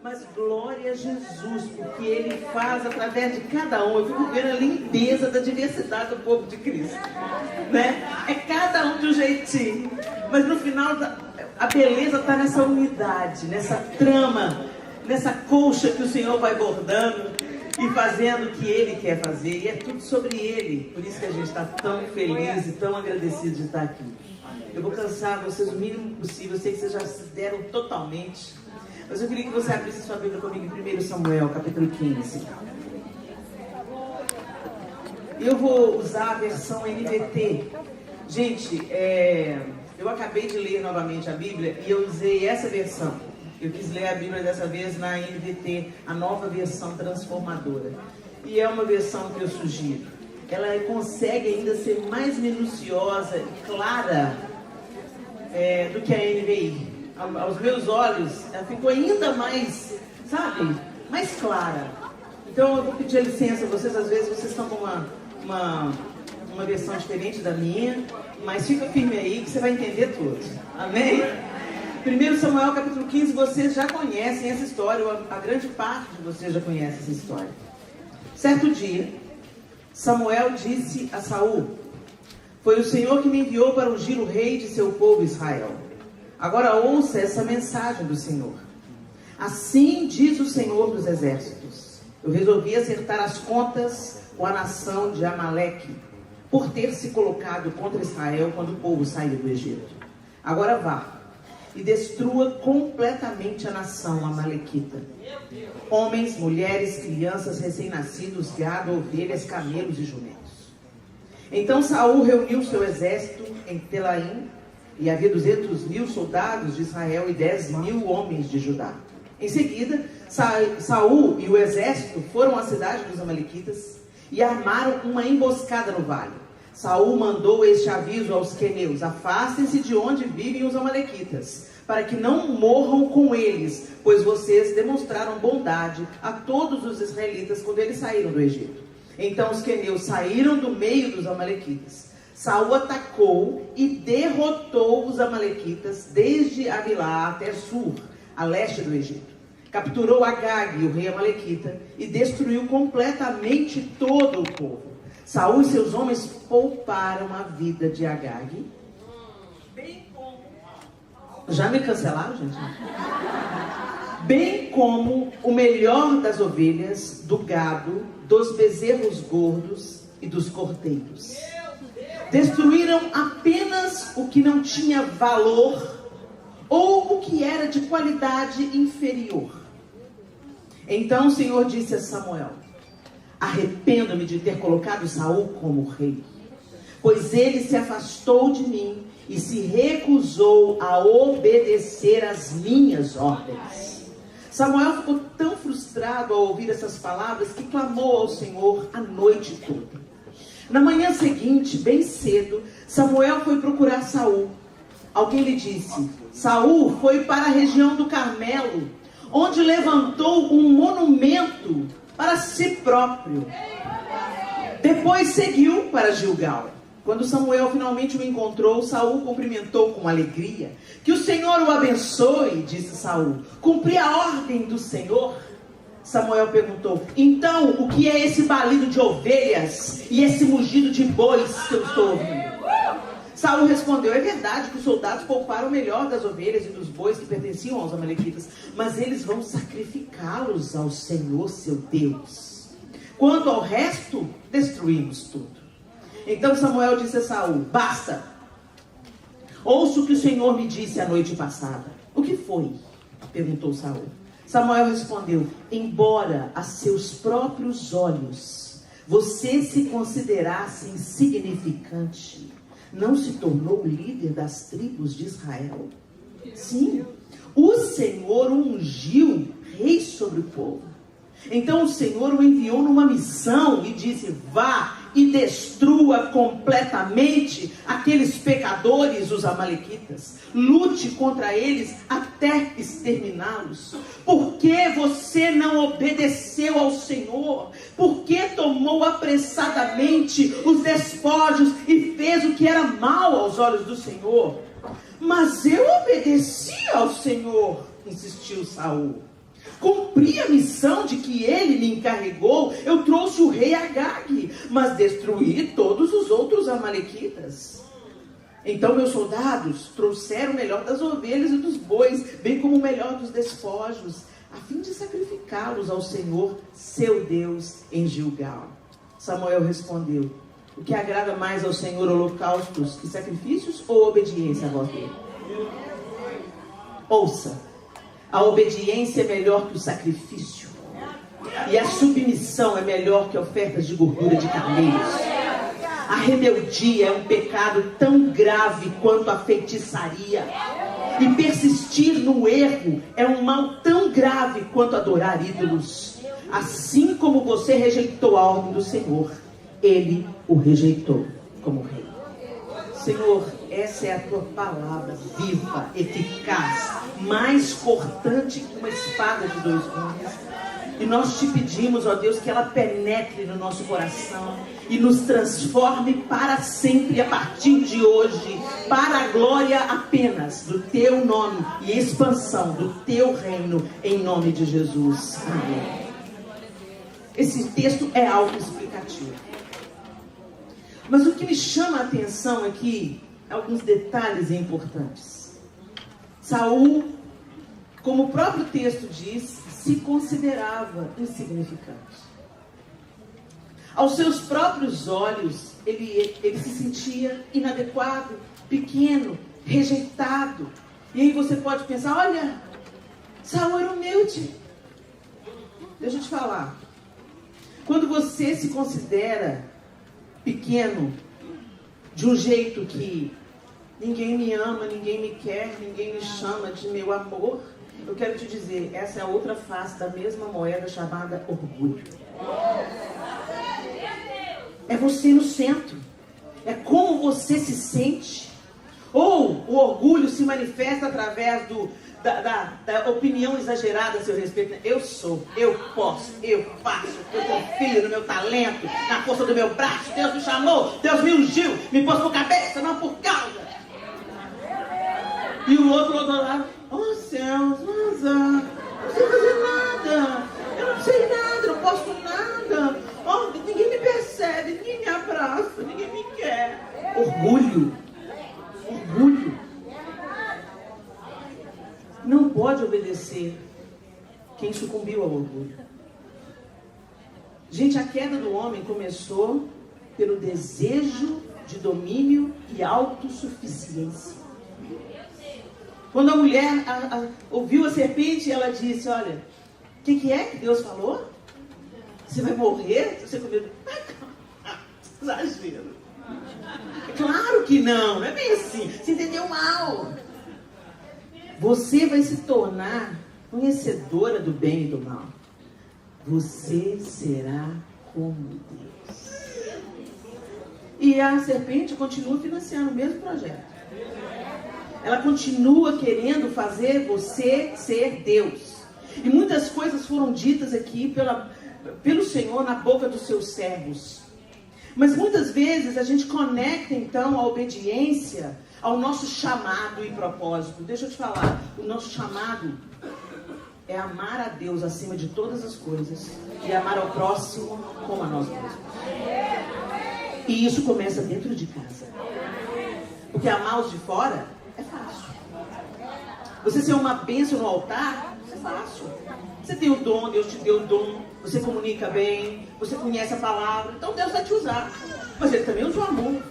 Mas glória a Jesus, porque Ele faz através de cada um. Eu fico vendo a lindeza da diversidade do povo de Cristo, né? É cada um de um jeitinho, mas no final a beleza está nessa unidade, nessa trama, nessa colcha que o Senhor vai bordando e fazendo o que Ele quer fazer. E é tudo sobre Ele. Por isso que a gente está tão feliz e tão agradecido de estar aqui. Eu vou cansar vocês o mínimo possível. Eu sei que vocês já se deram totalmente, mas eu queria que você abrisse sua Bíblia comigo em 1 Samuel, capítulo 15. Eu vou usar a versão NVT. Gente, eu acabei de ler novamente a Bíblia e eu usei essa versão. Eu quis ler a Bíblia dessa vez na NVT, a nova versão transformadora. E é uma versão que eu sugiro. Ela consegue ainda ser mais minuciosa e clara do que a NVI. Aos meus olhos, ela ficou ainda mais, sabe, mais clara. Então eu vou pedir licença a vocês, às vezes vocês estão com uma versão diferente da minha, mas fica firme aí que você vai entender tudo. Amém? 1 Samuel capítulo 15, vocês já conhecem essa história, a grande parte de vocês já conhece essa história. Certo dia, Samuel disse a Saul: foi o Senhor que me enviou para ungir o rei de seu povo Israel. Agora ouça essa mensagem do Senhor. Assim diz o Senhor dos exércitos: eu resolvi acertar as contas com a nação de Amaleque, por ter se colocado contra Israel quando o povo saiu do Egito. Agora vá e destrua completamente a nação amalequita. Homens, mulheres, crianças, recém-nascidos, gado, ovelhas, camelos e jumentos. Então Saul reuniu seu exército em Telaim, e havia 200.000 soldados de Israel e 10.000 homens de Judá. Em seguida, Saul e o exército foram à cidade dos amalequitas e armaram uma emboscada no vale. Saul mandou este aviso aos queneus: afastem-se de onde vivem os amalequitas, para que não morram com eles, pois vocês demonstraram bondade a todos os israelitas quando eles saíram do Egito. Então os queneus saíram do meio dos amalequitas. Saul atacou e derrotou os amalequitas desde Avilá até Sur, a leste do Egito. Capturou Agag, o rei amalequita, e destruiu completamente todo o povo. Saul e seus homens pouparam a vida de Agag. Já me cancelaram, gente? Bem como o melhor das ovelhas, do gado, dos bezerros gordos e dos cordeiros. Destruíram apenas o que não tinha valor ou o que era de qualidade inferior. Então o Senhor disse a Samuel: arrependo-me de ter colocado Saul como rei, pois ele se afastou de mim e se recusou a obedecer às minhas ordens. Samuel ficou tão frustrado ao ouvir essas palavras que clamou ao Senhor a noite toda. Na manhã seguinte, bem cedo, Samuel foi procurar Saul. Alguém lhe disse: Saul foi para a região do Carmelo, onde levantou um monumento para si próprio. Depois seguiu para Gilgal. Quando Samuel finalmente o encontrou, Saul cumprimentou com alegria. Que o Senhor o abençoe, disse Saul. Cumpri a ordem do Senhor? Samuel perguntou: então, o que é esse balido de ovelhas e esse mugido de bois que eu estou ouvindo? Saul respondeu: é verdade que os soldados pouparam o melhor das ovelhas e dos bois que pertenciam aos amalequitas, mas eles vão sacrificá-los ao Senhor seu Deus. Quanto ao resto, destruímos tudo. Então Samuel disse a Saul: basta, ouça o que o Senhor me disse a noite passada. O que foi? Perguntou Saul. Samuel respondeu: embora a seus próprios olhos você se considerasse insignificante, não se tornou o líder das tribos de Israel? Sim, o Senhor ungiu rei sobre o povo. Então o Senhor o enviou numa missão e disse: vá e destrua completamente aqueles pecadores, os amalequitas. Lute contra eles até exterminá-los. Por que você não obedeceu ao Senhor? Por que tomou apressadamente os despojos e fez o que era mal aos olhos do Senhor? Mas eu obedeci ao Senhor, insistiu Saul. Cumpri a missão de que ele me encarregou. Eu trouxe o rei Agag, mas destruí todos os outros amalequitas. Então meus soldados trouxeram o melhor das ovelhas e dos bois, bem como o melhor dos despojos, a fim de sacrificá-los ao Senhor, seu Deus, em Gilgal. Samuel respondeu: o que agrada mais ao Senhor, holocaustos e sacrifícios ou obediência à voz dele? Ouça, a obediência é melhor que o sacrifício, e a submissão é melhor que ofertas de gordura de carneiros. A rebeldia é um pecado tão grave quanto a feitiçaria. E persistir no erro é um mal tão grave quanto adorar ídolos. Assim como você rejeitou a ordem do Senhor, ele o rejeitou como rei. Senhor, essa é a tua palavra viva, eficaz, mais cortante que uma espada de dois gumes. E nós te pedimos, ó Deus, que ela penetre no nosso coração e nos transforme para sempre, a partir de hoje, para a glória apenas do teu nome e expansão do teu reino, em nome de Jesus. Amém. Esse texto é autoexplicativo. Mas o que me chama a atenção aqui, alguns detalhes importantes. Saul, como o próprio texto diz, se considerava insignificante. Aos seus próprios olhos, ele se sentia inadequado, pequeno, rejeitado. E aí você pode pensar, olha, Saul era humilde. Deixa eu te falar. Quando você se considera pequeno, de um jeito que ninguém me ama, ninguém me quer, ninguém me chama de meu amor, eu quero te dizer, essa é a outra face da mesma moeda chamada orgulho. É você no centro. É como você se sente. Ou o orgulho se manifesta através da opinião exagerada a seu respeito. Eu sou, eu posso, eu faço, eu confio no meu talento, na força do meu braço. Deus me chamou, Deus me ungiu, me pôs por cabeça, não por causa. E o outro lado, oh céus, mas não sei fazer nada, eu não sei nada, não posso nada, oh, ninguém me percebe, ninguém me abraça, ninguém me quer. Orgulho. Não pode obedecer quem sucumbiu ao orgulho. Gente, a queda do homem começou pelo desejo de domínio e autossuficiência. Quando a mulher ouviu a serpente, ela disse, olha, o que é que Deus falou? Você vai morrer se você comer? Exagero. Claro que não é bem assim. Você entendeu mal. Você vai se tornar conhecedora do bem e do mal. Você será como Deus. E a serpente continua financiando o mesmo projeto. Ela continua querendo fazer você ser Deus. E muitas coisas foram ditas aqui pelo Senhor na boca dos seus servos. Mas muitas vezes a gente conecta então a obediência ao nosso chamado e propósito. Deixa eu te falar, o nosso chamado é amar a Deus acima de todas as coisas e amar ao próximo como a nós mesmos. E isso começa dentro de casa. Porque amar os de fora é fácil. Você ser uma bênção no altar é fácil. Você tem o dom, Deus te deu o dom, você comunica bem, você conhece a palavra, então Deus vai te usar. Mas Ele também usa o amor.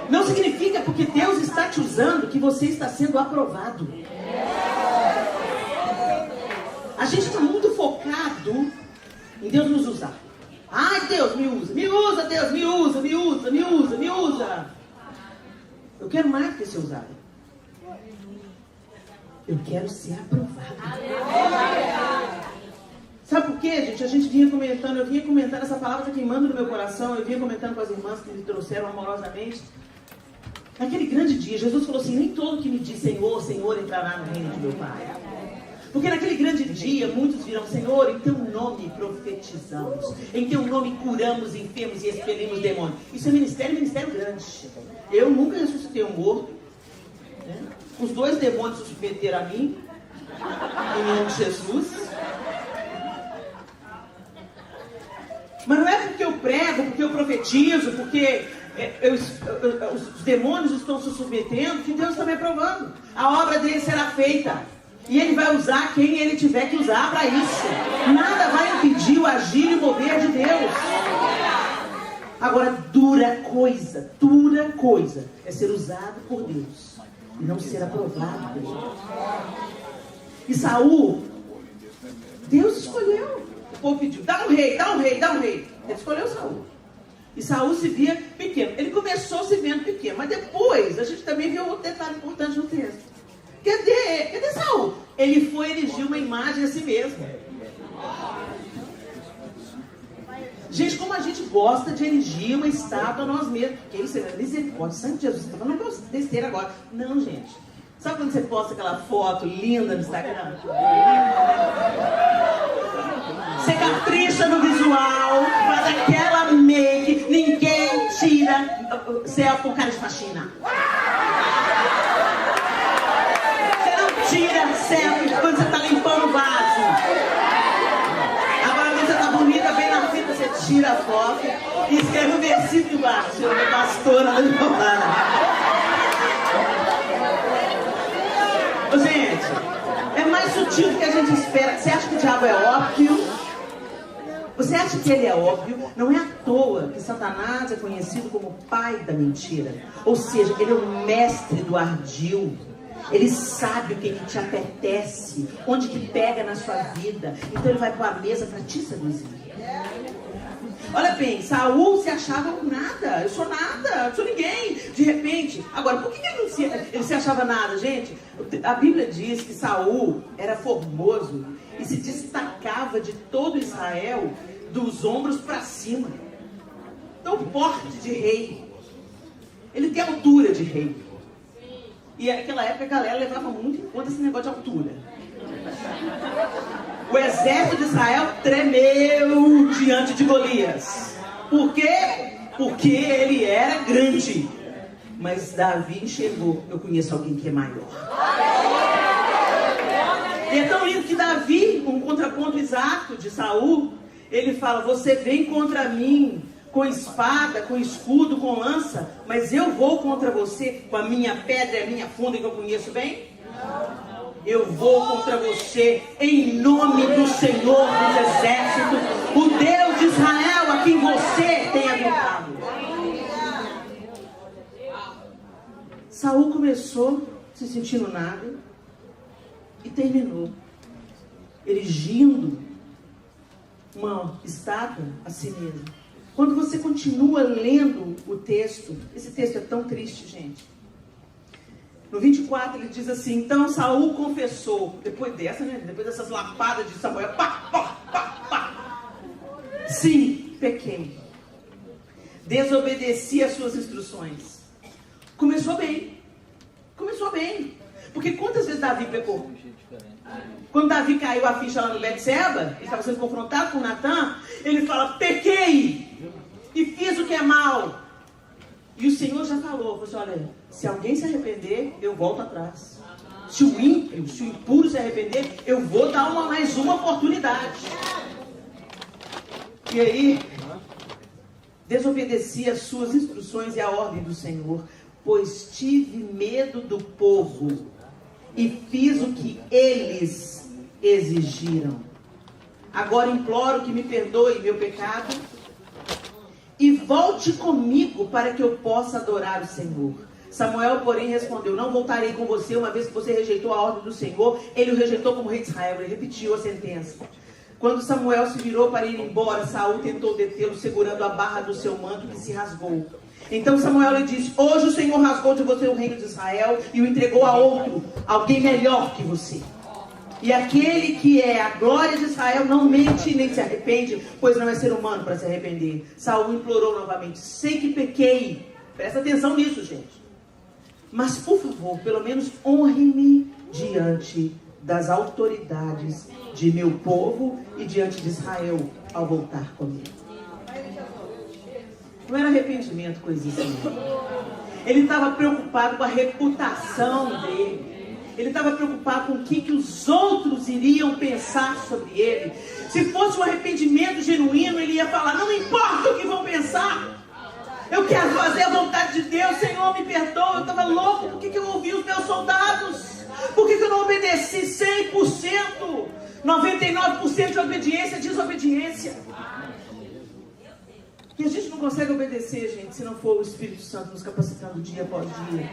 Não significa porque Deus está te usando que você está sendo aprovado. A gente está muito focado em Deus nos usar. Ai, Deus, me usa, Deus, me usa. Eu quero mais do que ser usado. Eu quero ser aprovado. Sabe por quê, gente? A gente vinha comentando, eu vinha comentando, essa palavra está queimando no meu coração, eu vinha comentando com as irmãs que me trouxeram amorosamente. Naquele grande dia, Jesus falou assim, nem todo que me diz Senhor, Senhor entrará no reino de meu Pai. Porque naquele grande dia, muitos dirão, Senhor, em teu nome profetizamos, em teu nome curamos enfermos e expelimos demônios. Isso é ministério grande. Eu nunca ressuscitei um morto, né? Os dois demônios se submeteram a mim, em nome de Jesus. Mas não é porque eu prego, porque eu profetizo, porque os demônios estão se submetendo, que Deus está me aprovando. A obra dele será feita. E ele vai usar quem ele tiver que usar para isso. Nada vai impedir o agir e o mover de Deus. Agora, dura coisa é ser usado por Deus e não ser aprovado por Deus. E Saul, Deus escolheu. O povo pediu, dá um rei. Ele escolheu Saul. E Saul se via pequeno. Ele começou se vendo pequeno, mas depois a gente também viu outro detalhe importante no texto. Cadê Saul? Ele foi erigir uma imagem a si mesmo. Gente, como a gente gosta de erigir uma estátua a nós mesmos. Que isso é misericórdia, santo Jesus. Está falando uma besteira agora. Não, gente. Sabe quando você posta aquela foto linda no Instagram? Você capricha no visual, faz aquela make, ninguém tira. Você é o cara de faxina. Você não tira selfie quando você está limpando o vaso. Agora quando você está bonita, bem na fita, você tira a foto e escreve um versículo embaixo. Eu sou pastora da Giovana. Gente, é mais sutil do que a gente espera. Você acha que o diabo é óbvio? Você acha que ele é óbvio? Não é à toa que Satanás é conhecido como pai da mentira. Ou seja, ele é o mestre do ardil. Ele sabe o que te apetece, onde que pega na sua vida. Então ele vai para a mesa para te seduzir. Olha bem, Saul se achava nada. Eu sou nada, eu sou ninguém. De repente, agora, por que ele se achava nada, gente? A Bíblia diz que Saul era formoso e se destacava de todo Israel dos ombros para cima. Então, porte de rei. Ele tem altura de rei. E naquela época a galera levava muito em conta esse negócio de altura. O exército de Israel tremeu diante de Golias. Por quê? Porque ele era grande. Mas Davi enxergou, eu conheço alguém que é maior. E é tão lindo que Davi, um contraponto exato de Saul, ele fala, você vem contra mim com espada, com escudo, com lança, mas eu vou contra você com a minha pedra e a minha funda que eu conheço bem? Eu vou contra você em nome do Senhor dos Exércitos, o Deus de Israel a quem você tem habitado. Saul começou se sentindo nada e terminou erigindo uma estátua a si mesmo. Quando você continua lendo o texto, esse texto é tão triste, gente. No 24 ele diz assim, então Saul confessou, depois dessas lapadas de Samuel, pá, pá, pá, pá. Sim, pequei. Desobedeci às suas instruções. Começou bem. Porque quantas vezes Davi pecou? Quando Davi caiu a ficha lá no Betseba, ele estava sendo confrontado com Natã, ele fala, pequei e fiz o que é mal. E o Senhor já falou, olha, se alguém se arrepender, eu volto atrás. Se o ímpio, se o impuro se arrepender, eu vou dar mais uma oportunidade. E aí, desobedeci as suas instruções e a ordem do Senhor, pois tive medo do povo e fiz o que eles exigiram. Agora imploro que me perdoe meu pecado e volte comigo para que eu possa adorar o Senhor. Samuel, porém, respondeu, não voltarei com você, uma vez que você rejeitou a ordem do Senhor. Ele o rejeitou como rei de Israel, ele repetiu a sentença. Quando Samuel se virou para ir embora, Saul tentou detê-lo, segurando a barra do seu manto que se rasgou. Então Samuel lhe disse, hoje o Senhor rasgou de você o reino de Israel e o entregou a outro, alguém melhor que você. E aquele que é a glória de Israel não mente nem se arrepende, pois não é ser humano para se arrepender. Saul implorou novamente, sei que pequei. Presta atenção nisso, gente. Mas, por favor, pelo menos honre-me diante das autoridades de meu povo e diante de Israel ao voltar comigo. Não era arrependimento, coisa assim. Ele estava preocupado com a reputação dele. Ele estava preocupado com o que os outros iriam pensar sobre ele. Se fosse um arrependimento genuíno, ele ia falar: não importa o que vão pensar. Eu quero fazer a vontade de Deus. Senhor, me perdoa. Eu estava louco. Por que eu ouvi os meus soldados? Por que eu não obedeci 100%? 99% de obediência é desobediência. E a gente não consegue obedecer, gente, se não for o Espírito Santo nos capacitando dia após dia.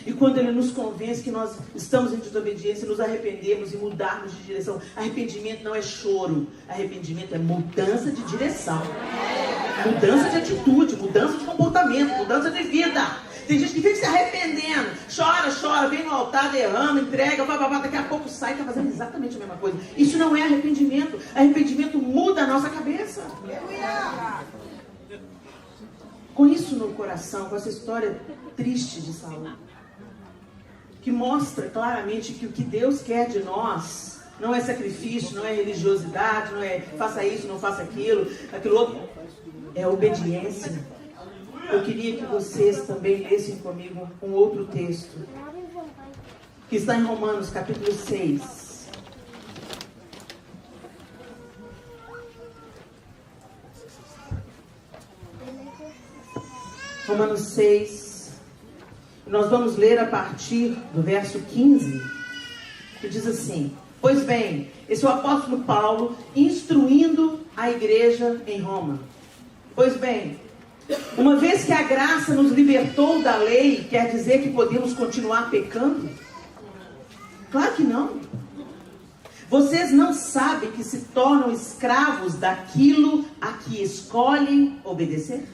E quando Ele nos convence que nós estamos em desobediência, nos arrependemos e mudarmos de direção. Arrependimento não é choro. Arrependimento é mudança de direção. Mudança de atitude, mudança de comportamento, mudança de vida. Tem gente que fica se arrependendo. Chora, vem no altar, derrama, entrega, daqui a pouco sai e está fazendo exatamente a mesma coisa. Isso não é arrependimento. Arrependimento muda a nossa cabeça. Com isso no coração, com essa história triste de Saul, que mostra claramente que o que Deus quer de nós não é sacrifício, não é religiosidade, não é faça isso, não faça aquilo outro, é obediência. Eu queria que vocês também lessem comigo um outro texto, que está em Romanos capítulo 6. Romanos 6, nós vamos ler a partir do verso 15, que diz assim: pois bem, esse é o apóstolo Paulo instruindo a igreja em Roma. Pois bem, uma vez que a graça nos libertou da lei, quer dizer que podemos continuar pecando? Claro que não. Vocês não sabem que se tornam escravos daquilo a que escolhem obedecer?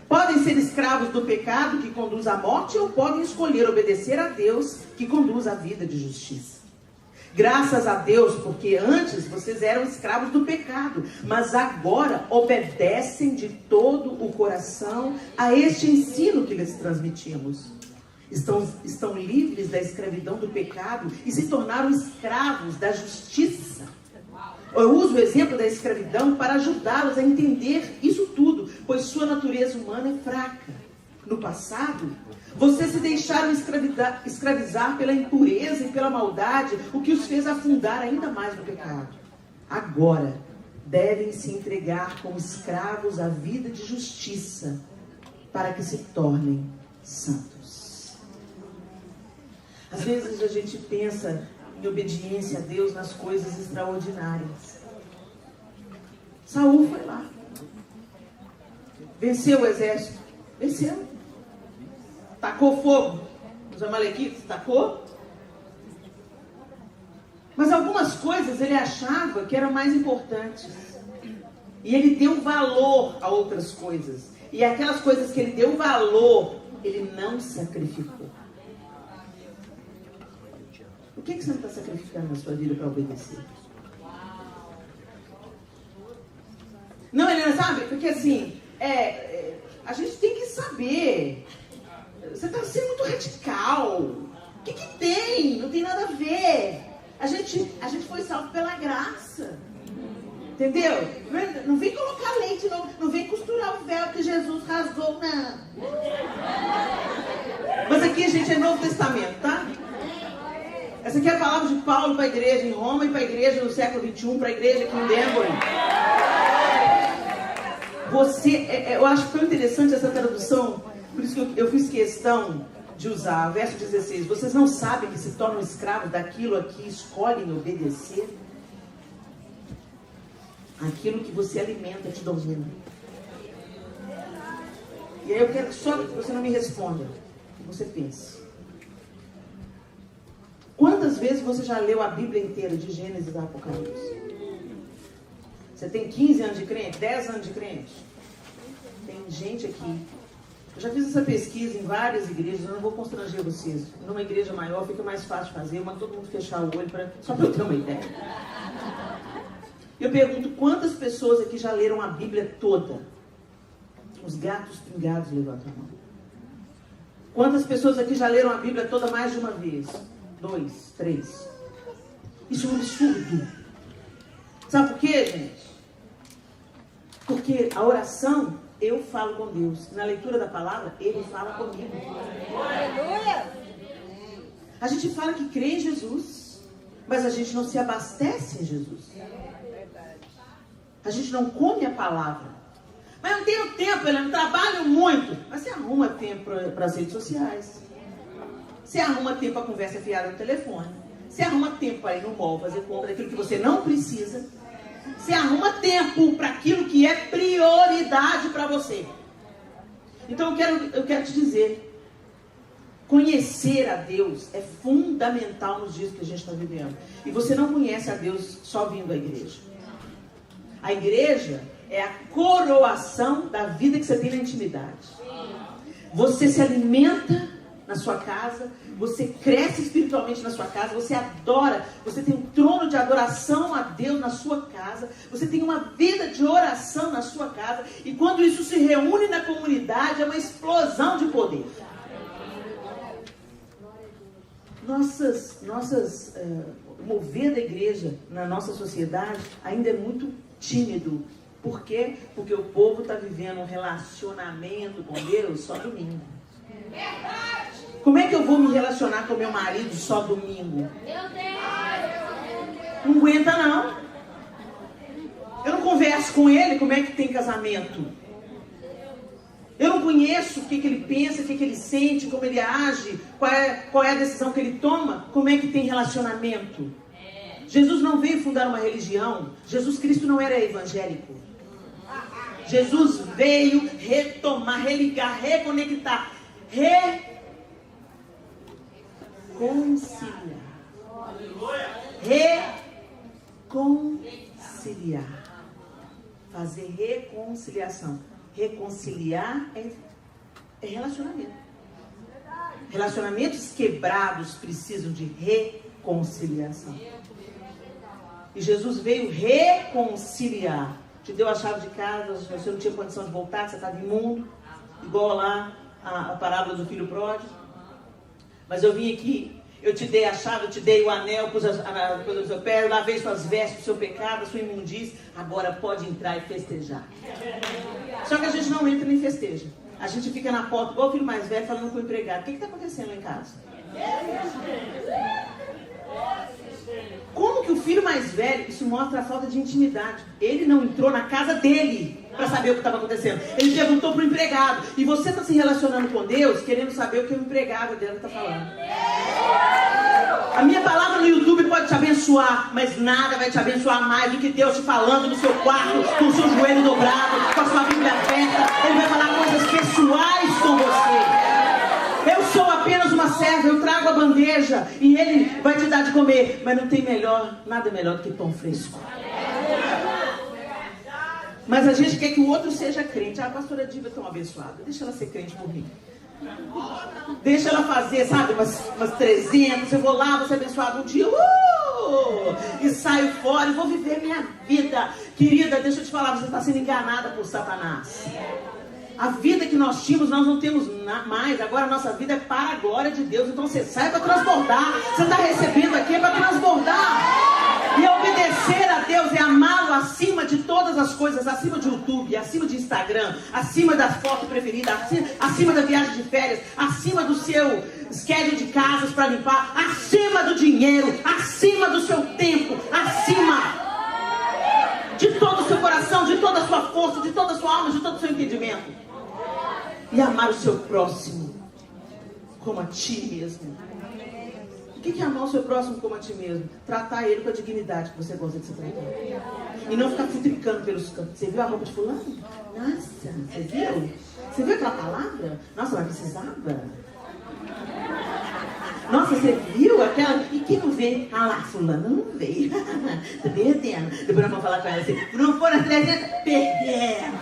Podem ser escravos do pecado que conduz à morte, ou podem escolher obedecer a Deus que conduz à vida de justiça. Graças a Deus, porque antes vocês eram escravos do pecado, mas agora obedecem de todo o coração a este ensino que lhes transmitimos. Estão livres da escravidão do pecado e se tornaram escravos da justiça. Eu uso o exemplo da escravidão para ajudá-los a entender isso tudo, pois sua natureza humana é fraca. No passado, vocês se deixaram escravizar pela impureza e pela maldade, o que os fez afundar ainda mais no pecado. Agora, devem se entregar como escravos à vida de justiça, para que se tornem santos. Às vezes a gente pensa em obediência a Deus nas coisas extraordinárias. Saul foi lá, venceu o exército, venceu, tacou fogo os amalequitas, tacou, mas algumas coisas ele achava que eram mais importantes, e ele deu valor a outras coisas, e aquelas coisas que ele deu valor, ele não sacrificou. O que você não está sacrificando na sua vida para obedecer? Não, Helena, sabe? Porque assim, a gente tem que saber. Você está sendo muito radical. O que tem? Não tem nada a ver. A gente foi salvo pela graça. Entendeu? Não vem colocar leite, não vem costurar o véu que Jesus rasgou, não. Mas aqui, gente, é Novo Testamento, tá? Essa aqui é a palavra de Paulo para a igreja em Roma e para a igreja no século XXI, para a igreja aqui em Denver. Eu acho tão interessante essa tradução, por isso que eu fiz questão de usar o verso 16. Vocês não sabem que se tornam escravos daquilo a que escolhem obedecer? Aquilo que você alimenta te domina. E aí eu quero só que você não me responda, que você pense. Quantas vezes você já leu a Bíblia inteira, de Gênesis a Apocalipse? Você tem 15 anos de crente? 10 anos de crente? Tem gente aqui. Eu já fiz essa pesquisa em várias igrejas, eu não vou constranger vocês. Numa igreja maior fica mais fácil de fazer, mas todo mundo fechar o olho, só para eu ter uma ideia. Eu pergunto, quantas pessoas aqui já leram a Bíblia toda? Os gatos pingados levantam a mão. Quantas pessoas aqui já leram a Bíblia toda mais de uma vez? 2, 3. Isso é um absurdo. Sabe por quê, gente? Porque a oração eu falo com Deus. Na leitura da palavra, Ele fala comigo. Aleluia! A gente fala que crê em Jesus, mas a gente não se abastece em Jesus. A gente não come a palavra. Mas eu não tenho tempo, eu não trabalho muito. Mas você arruma tempo para as redes sociais. Você arruma tempo para conversa fiada no telefone. Você arruma tempo para ir no mall, fazer compra daquilo que você não precisa. Você arruma tempo para aquilo que é prioridade para você. Então eu quero te dizer, conhecer a Deus é fundamental nos dias que a gente está vivendo. E você não conhece a Deus só vindo à igreja. A igreja é a coroação da vida que você tem na intimidade. Você se alimenta na sua casa, você cresce espiritualmente na sua casa, você adora, você tem um trono de adoração a Deus na sua casa, você tem uma vida de oração na sua casa, e quando isso se reúne na comunidade, é uma explosão de poder. O mover da igreja na nossa sociedade ainda é muito tímido. Por quê? Porque o povo está vivendo um relacionamento com Deus só domingo. Como é que eu vou me relacionar com meu marido só domingo? Não aguenta não. Eu não converso com ele como é que tem casamento. Eu não conheço o que ele pensa, o que ele sente, como ele age, qual é a decisão que ele toma, como é que tem relacionamento. Jesus não veio fundar uma religião. Jesus Cristo não era evangélico. Jesus veio retomar, religar, reconectar, reconciliar. Fazer reconciliação. Reconciliar é relacionamento. Relacionamentos quebrados precisam de reconciliação. E Jesus veio reconciliar. Te deu a chave de casa, você não tinha condição de voltar, você estava imundo. Igual lá a parábola do filho pródigo. Mas eu vim aqui, eu te dei a chave, eu te dei o anel, pus a coisa do seu pé, eu lavei suas vestes, o seu pecado, a sua imundície. Agora pode entrar e festejar. Só que a gente não entra nem festeja. A gente fica na porta, igual o filho mais velho, falando com o empregado. O que está acontecendo lá em casa? Como que o filho mais velho, isso mostra a falta de intimidade. Ele não entrou na casa dele para saber o que estava acontecendo. Ele perguntou para o empregado. E você está se relacionando com Deus, querendo saber o que o empregado dela está falando. A minha palavra no YouTube pode te abençoar, mas nada vai te abençoar mais do que Deus te falando no seu quarto, com o seu joelho dobrado, com a sua Bíblia aberta. Ele vai falar coisas pessoais com você. Eu sou apenas uma serva, eu trago a bandeja e Ele vai te dar de comer. Mas não tem nada melhor do que pão fresco. Mas a gente quer que o outro seja crente. A pastora Diva é tão abençoada. Deixa ela ser crente por mim. Deixa ela fazer, sabe, umas 300. Eu vou lá, vou ser abençoado um dia. E saio fora e vou viver minha vida. Querida, deixa eu te falar, você está sendo enganada por Satanás. A vida que nós tínhamos, nós não temos mais. Agora a nossa vida é para a glória de Deus. Então você sai para transbordar. Você está recebendo aqui para transbordar. E obedecer a Deus é amá-lo acima de todas as coisas. Acima de YouTube, acima de Instagram, acima da foto preferida, acima da viagem de férias, acima do seu schedule de casas para limpar, acima do dinheiro, acima do seu tempo, acima de todo o seu coração, de toda a sua força, de toda a sua alma, de todo o seu entendimento. E amar o seu próximo como a ti mesmo. O que é amar o seu próximo como a ti mesmo? Tratar ele com a dignidade que você gosta de ser tratado. E não ficar futricando pelos cantos. Você viu a roupa de fulano? Nossa, você viu? Você viu aquela palavra? Nossa, mas precisava? Nossa, você viu aquela... E quem não vê? Ah lá, fulano não veio. Tá perdendo. Depois nós vamos falar com ela assim. Não foram 300, perdendo.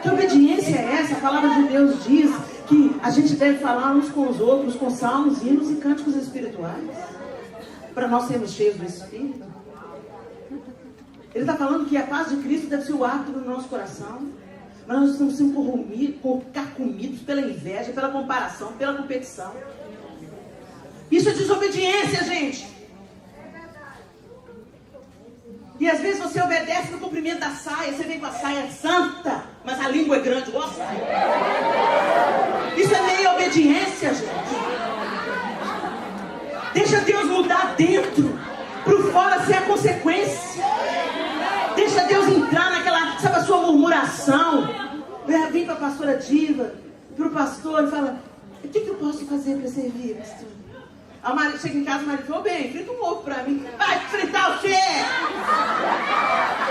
Que obediência é essa? A palavra de Deus diz que a gente deve falar uns com os outros, com salmos, hinos e cânticos espirituais, para nós sermos cheios do Espírito. Ele está falando que a paz de Cristo deve ser o árbitro do nosso coração. Mas nós estamos sendo carcomidos pela inveja, pela comparação, pela competição. Isso é desobediência, gente. E às vezes você obedece no cumprimento da saia, você vem com a saia santa, mas a língua é grande, igual a saia. Isso é meia obediência, gente. Deixa Deus mudar dentro, por fora ser a consequência. Deixa Deus entrar naquela, sabe, a sua murmuração. Vem para a pastora Diva, para o pastor e fala: o que eu posso fazer para servir, pastor? Aí o marido chega em casa, o marido falou: bem, frita um ovo para mim. Vai fritar o quê?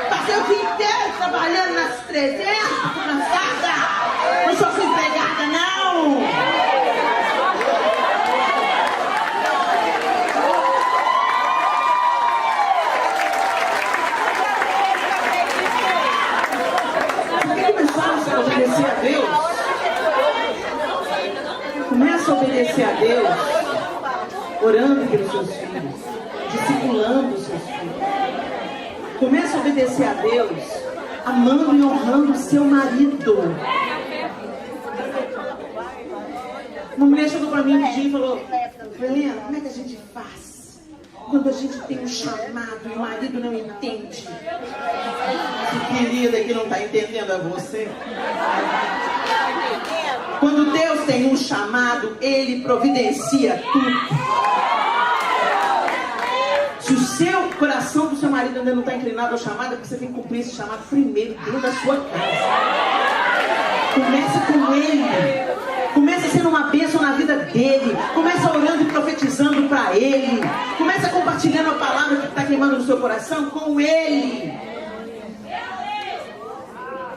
Passei o dia inteiro trabalhando nas 300, cansada. Não sou sua empregada, não. Começa a obedecer a Deus. Começa a obedecer a Deus, orando pelos seus filhos, discipulando os seus filhos. Começa a obedecer a Deus, amando e honrando o seu marido. Uma mulher chegou para mim um dia e falou: Helena, como é que a gente faz quando a gente tem um chamado e o marido não entende? Que querida, que não está entendendo é você. Quando Deus tem um chamado, Ele providencia tudo. Se o seu coração do seu marido ainda não está inclinado ao chamado, é porque você tem que cumprir esse chamado primeiro dentro da sua casa. Começa com ele. Começa sendo uma bênção na vida dele. Começa orando e profetizando para ele. Começa compartilhando a palavra que está queimando no seu coração com ele.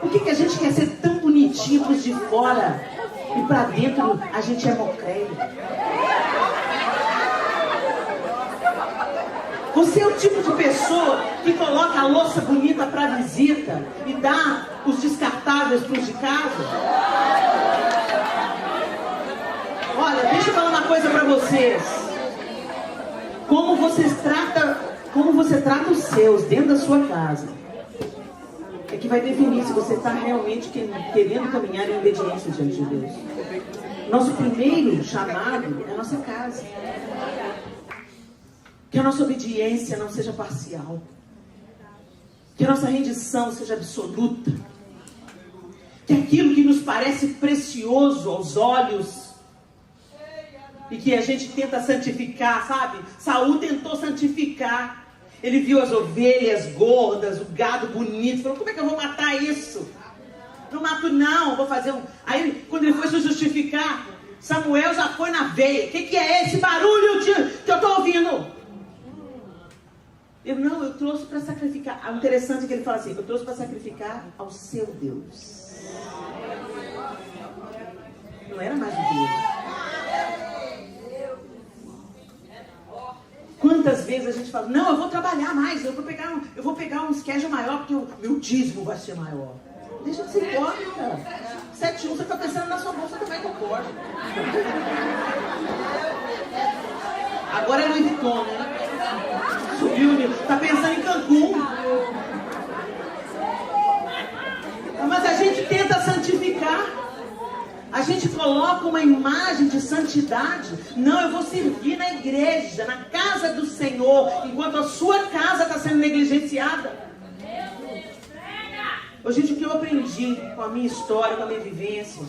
Por que a gente quer ser tão bonitinho para os de fora e para dentro a gente é mocreio? Você é o tipo de pessoa que coloca a louça bonita para visita e dá os descartáveis para os de casa? Olha, deixa eu falar uma coisa para vocês. Como você trata os seus dentro da sua casa é que vai definir se você está realmente querendo caminhar em obediência diante de Deus. Nosso primeiro chamado é a nossa casa. Que a nossa obediência não seja parcial. Que a nossa rendição seja absoluta. Que aquilo que nos parece precioso aos olhos e que a gente tenta santificar, sabe? Saul tentou santificar. Ele viu as ovelhas gordas, o gado bonito, falou: como é que eu vou matar isso? Não mato não, vou fazer um... Aí quando ele foi se justificar, Samuel já foi na veia. O que é esse barulho que eu estou ouvindo? Eu trouxe para sacrificar. O interessante é que ele fala assim: eu trouxe para sacrificar ao seu Deus. Não era mais o Deus. Quantas vezes a gente fala: não, eu vou trabalhar mais, eu vou pegar um schedule maior, porque o meu dízimo vai ser maior. Deixa de ser hipócrita. 7-1, você está pensando na sua bolsa também, concorda. Agora é Louis Vuitton, né? Subiu, está pensando em Cancún. Mas a gente tenta santificar. A gente coloca uma imagem de santidade. Não, eu vou servir na igreja, na casa do Senhor, enquanto a sua casa está sendo negligenciada. Gente, o que eu aprendi com a minha história, com a minha vivência,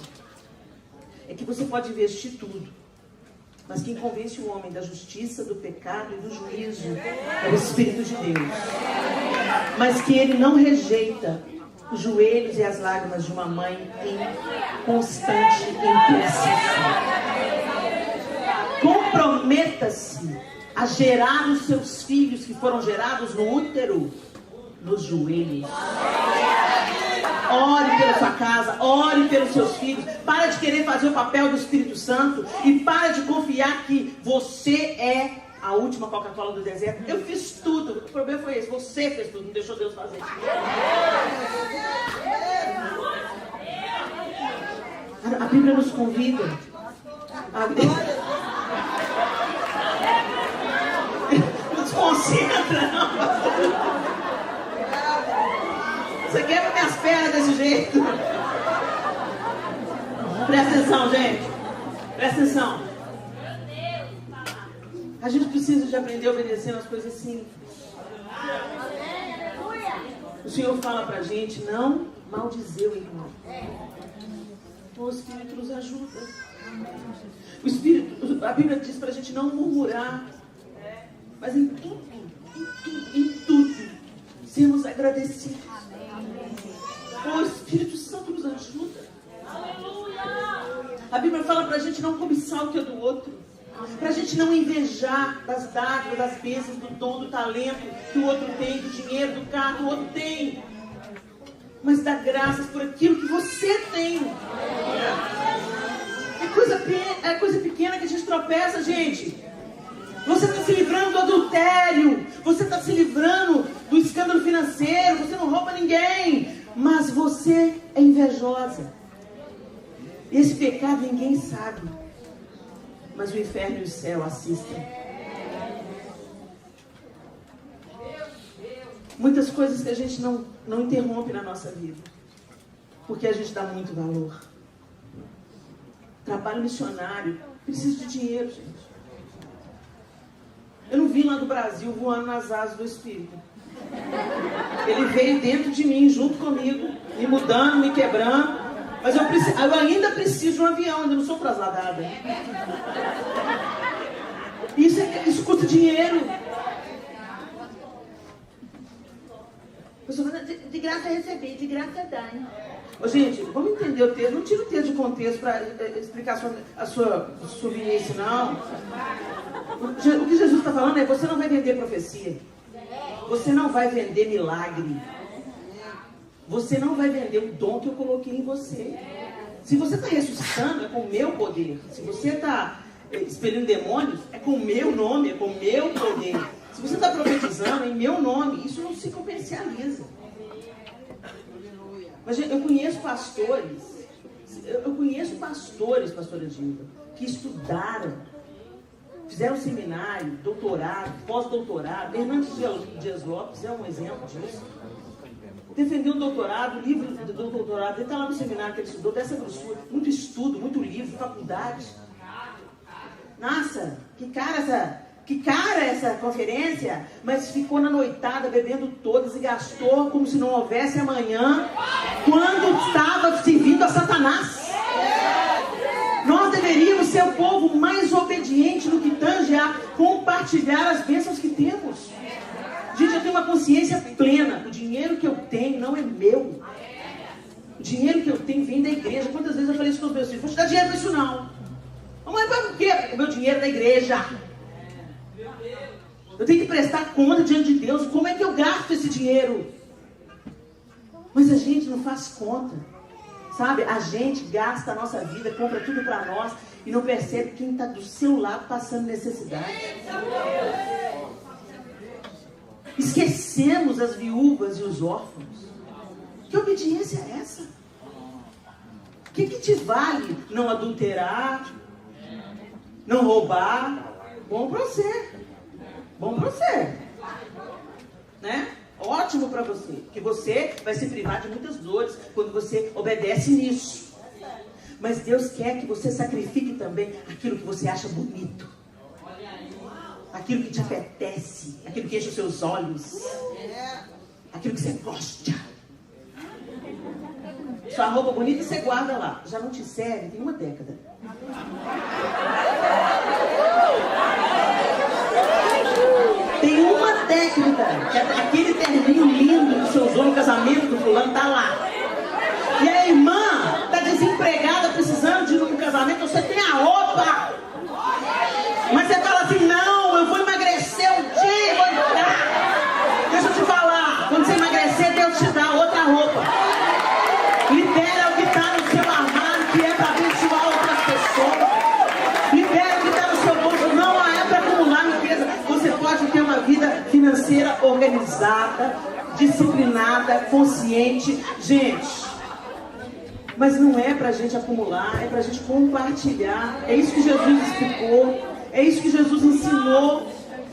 é que você pode investir tudo, mas quem convence o homem da justiça, do pecado e do juízo é o Espírito de Deus. Mas que ele não rejeita os joelhos e as lágrimas de uma mãe em constante intercessão. Comprometa-se a gerar os seus filhos que foram gerados no útero, nos joelhos. Ore pela sua casa, ore pelos seus filhos. Para de querer fazer o papel do Espírito Santo e para de confiar que você é a última Coca-Cola do deserto. Eu fiz tudo. O problema foi esse: você fez tudo, não deixou Deus fazer. A Bíblia nos convida a... Não desconcentra, não. Você quebra minhas pernas desse jeito. Presta atenção, gente. Presta atenção. A gente precisa de aprender a obedecer nas coisas simples. O Senhor fala pra gente não maldizer o irmão. O Espírito nos ajuda. O Espírito, a Bíblia diz pra gente não murmurar. Mas em tudo, sermos agradecidos. O Espírito Santo nos ajuda. A Bíblia fala pra gente não cobiçar o que é do outro. Pra gente não invejar das dádivas, das bênçãos, do dom, do talento que o outro tem, do dinheiro, do carro que o outro tem. Mas dar graças por aquilo que você tem. É coisa pequena que a gente tropeça, gente. Você está se livrando do adultério. Você está se livrando do escândalo financeiro. Você não rouba ninguém. Mas você é invejosa. Esse pecado ninguém sabe. Mas o inferno e o céu assistem. Muitas coisas que a gente não interrompe na nossa vida. Porque a gente dá muito valor. Trabalho missionário. Precisa de dinheiro, gente. Eu não vim lá do Brasil voando nas asas do Espírito. Ele veio dentro de mim, junto comigo, me mudando, me quebrando. Mas eu ainda preciso de um avião, ainda não sou trasladada. Isso custa dinheiro. A pessoa fala, de graça receber, de graça dar. Ô, gente, vamos entender o texto. Não tira o texto de contexto para explicar a sua vivência, não. O que Jesus está falando é, você não vai vender profecia. Você não vai vender milagre. Você não vai vender o dom que eu coloquei em você. Se você está ressuscitando, é com o meu poder. Se você está expelindo demônios, é com o meu nome, é com o meu poder. Se você está profetizando, é em meu nome. Isso não se comercializa. Mas eu conheço pastores, pastora Diva, que estudaram, fizeram seminário, doutorado, pós-doutorado. Hernandes Dias Lopes é um exemplo disso. Defendeu um doutorado, o livro do doutorado, ele está lá no seminário que ele estudou, dessa grossura, muito estudo, muito livro, faculdade. Nossa, que cara essa conferência, mas ficou na noitada bebendo todas e gastou como se não houvesse amanhã, quando estava servindo a Satanás. Nós deveríamos ser o povo mais obediente no que tange a compartilhar as bênçãos que temos. Gente, eu tenho uma consciência plena. O dinheiro que eu tenho não é meu. O dinheiro que eu tenho vem da igreja. Quantas vezes eu falei isso com os meus filhos? Vou te dar dinheiro para isso não. Mas por quê? O meu dinheiro é da igreja. Eu tenho que prestar conta diante de Deus. Como é que eu gasto esse dinheiro? Mas a gente não faz conta. Sabe? A gente gasta a nossa vida, compra tudo para nós e não percebe quem está do seu lado passando necessidade. Esquecemos as viúvas e os órfãos. Que obediência é essa? O que te vale não adulterar, não roubar? Bom para você. Bom para você. Né? Ótimo para você. Que você vai se privar de muitas dores quando você obedece nisso. Mas Deus quer que você sacrifique também aquilo que você acha bonito. Aquilo que te apetece, aquilo que enche os seus olhos, aquilo que você gosta. Sua roupa bonita você guarda lá. Já não te serve, tem uma década. Tem uma década que aquele terninho lindo que você usou no casamento do fulano tá lá. E a irmã tá desempregada, precisando de ir no casamento, você tem a roupa. Mas você fala assim, não, eu vou emagrecer um dia, vou entrar. Deixa eu te falar, quando você emagrecer, Deus te dá outra roupa. Libera o que está no seu armário, que é para abençoar outras pessoas. Libera o que está no seu bolso, não é para acumular riqueza. Você pode ter uma vida financeira organizada, disciplinada, consciente. Gente, mas não é para a gente acumular, é para a gente compartilhar. É isso que Jesus explicou. É isso que Jesus ensinou.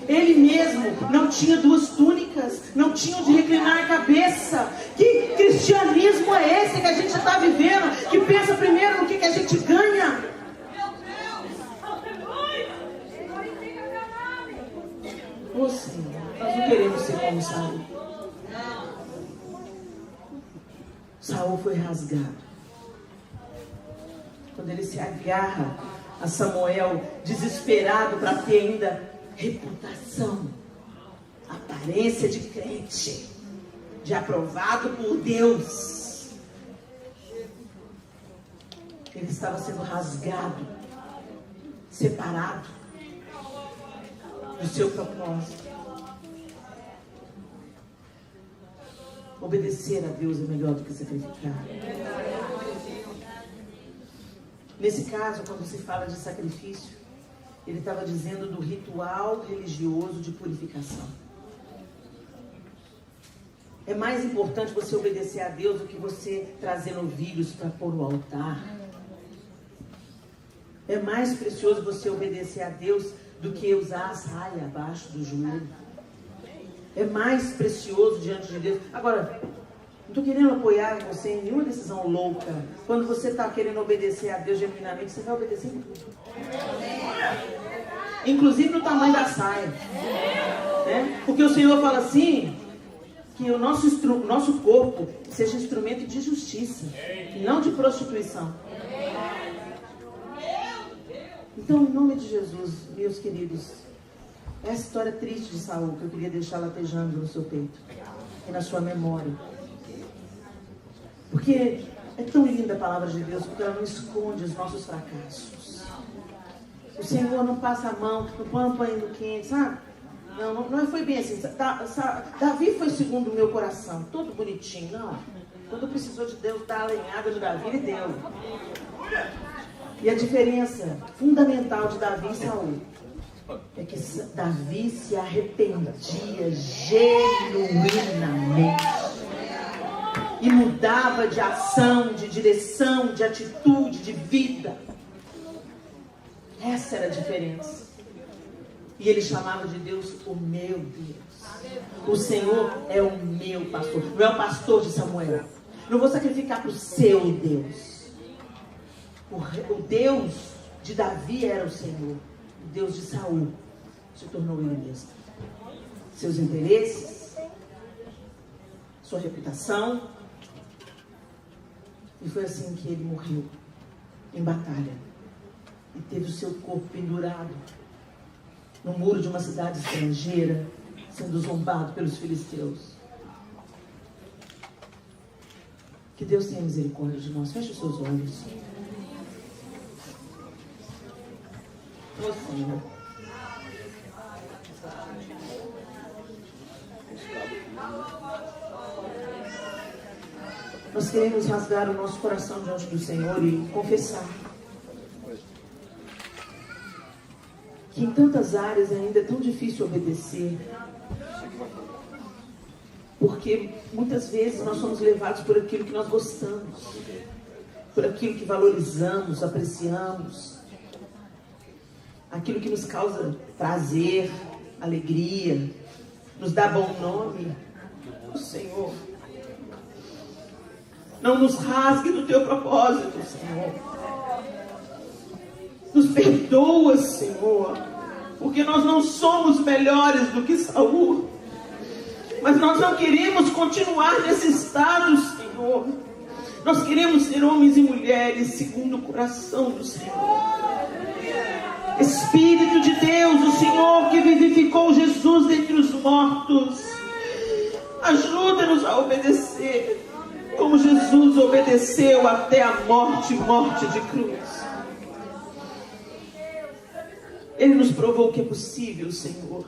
Ele mesmo não tinha duas túnicas, não tinha onde reclinar a cabeça. Que cristianismo é esse que a gente está vivendo? Que pensa primeiro no que a gente ganha. Ô Senhor, nós não queremos ser como Saul. Saul foi rasgado. Quando ele se agarra a Samuel, desesperado para ter ainda reputação, aparência de crente, de aprovado por Deus, ele estava sendo rasgado, separado do seu propósito. Obedecer a Deus é melhor do que sacrificar. Nesse caso, quando se fala de sacrifício, ele estava dizendo do ritual religioso de purificação. É mais importante você obedecer a Deus do que você trazer novilhos para pôr no altar. É mais precioso você obedecer a Deus do que usar a saia abaixo do joelho. É mais precioso diante de Deus. Agora, não estou querendo apoiar você em nenhuma decisão louca. Quando você está querendo obedecer a Deus genuinamente, você vai obedecer em tudo. Inclusive no tamanho da saia. Né? Porque o Senhor fala assim, que o nosso corpo seja instrumento de justiça, e não de prostituição. Então, em nome de Jesus, meus queridos, essa história triste de Saul, que eu queria deixar latejando no seu peito e na sua memória. Porque é tão linda a palavra de Deus, porque ela não esconde os nossos fracassos. O Senhor não passa a mão, não põe um paninho quente, sabe? Não foi bem assim. Davi foi segundo o meu coração, todo bonitinho, não. Quando precisou de Deus dar a lenhada de Davi, ele deu. E a diferença fundamental de Davi e Saul é que Davi se arrependia genuinamente e mudava de ação, de direção, de atitude, de vida. Essa era a diferença. E ele chamava de Deus o meu Deus. O Senhor é o meu pastor. Não é o pastor de Samuel. Não vou sacrificar para o seu Deus. O Deus de Davi era o Senhor. O Deus de Saul se tornou ele mesmo. Seus interesses, sua reputação. E foi assim que ele morreu em batalha. E teve o seu corpo pendurado no muro de uma cidade estrangeira, sendo zombado pelos filisteus. Que Deus tenha misericórdia de nós. Feche os seus olhos. Ô Senhor. Nós queremos rasgar o nosso coração diante do Senhor e confessar que em tantas áreas ainda é tão difícil obedecer, porque muitas vezes nós somos levados por aquilo que nós gostamos, por aquilo que valorizamos, apreciamos, aquilo que nos causa prazer, alegria, nos dá bom nome. O Senhor, não nos rasgue do teu propósito, Senhor. Nos perdoa, Senhor, porque nós não somos melhores do que Saul, mas nós não queremos continuar nesse estado, Senhor. Nós queremos ser homens e mulheres segundo o coração do Senhor. Espírito de Deus, o Senhor que vivificou Jesus dentre os mortos, ajuda-nos a obedecer como Jesus obedeceu até a morte de cruz. Ele nos provou que é possível, Senhor,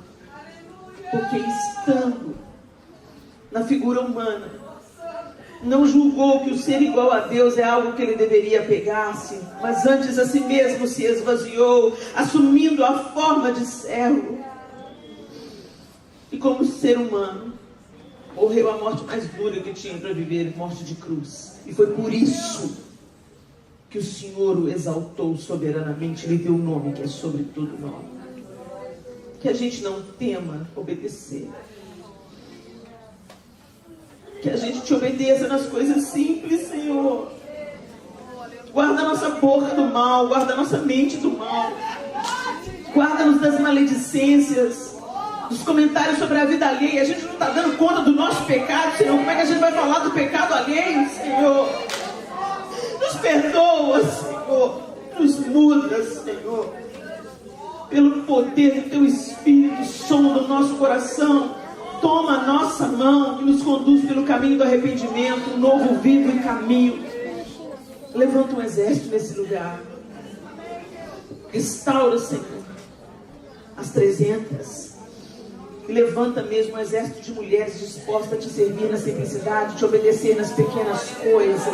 porque estando na figura humana, não julgou que o ser igual a Deus é algo que ele deveria pegar-se, mas antes a si mesmo se esvaziou, assumindo a forma de servo. E como ser humano, morreu a morte mais dura que tinha para viver, morte de cruz. E foi por isso que o Senhor o exaltou soberanamente, lhe deu o nome que é sobre todo nome. Que a gente não tema obedecer. Que a gente te obedeça nas coisas simples, Senhor. Guarda a nossa boca do mal, guarda a nossa mente do mal. Guarda-nos das maledicências, dos comentários sobre a vida alheia. A gente não está dando conta do nosso pecado, Senhor. Como é que a gente vai falar do pecado alheio, Senhor? Nos perdoa, Senhor. Nos muda, Senhor. Pelo poder do Teu Espírito, som do nosso coração. Toma a nossa mão e nos conduz pelo caminho do arrependimento, um novo, vivo e caminho. Levanta um exército nesse lugar. Restaura, Senhor, as 300. E levanta mesmo um exército de mulheres dispostas a te servir na simplicidade, te obedecer nas pequenas coisas.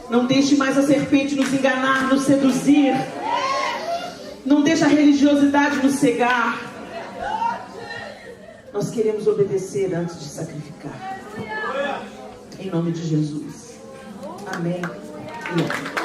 Não deixe mais a serpente nos enganar, nos seduzir. Não deixe a religiosidade nos cegar. Nós queremos obedecer antes de sacrificar. Em nome de Jesus. Amém. E amém.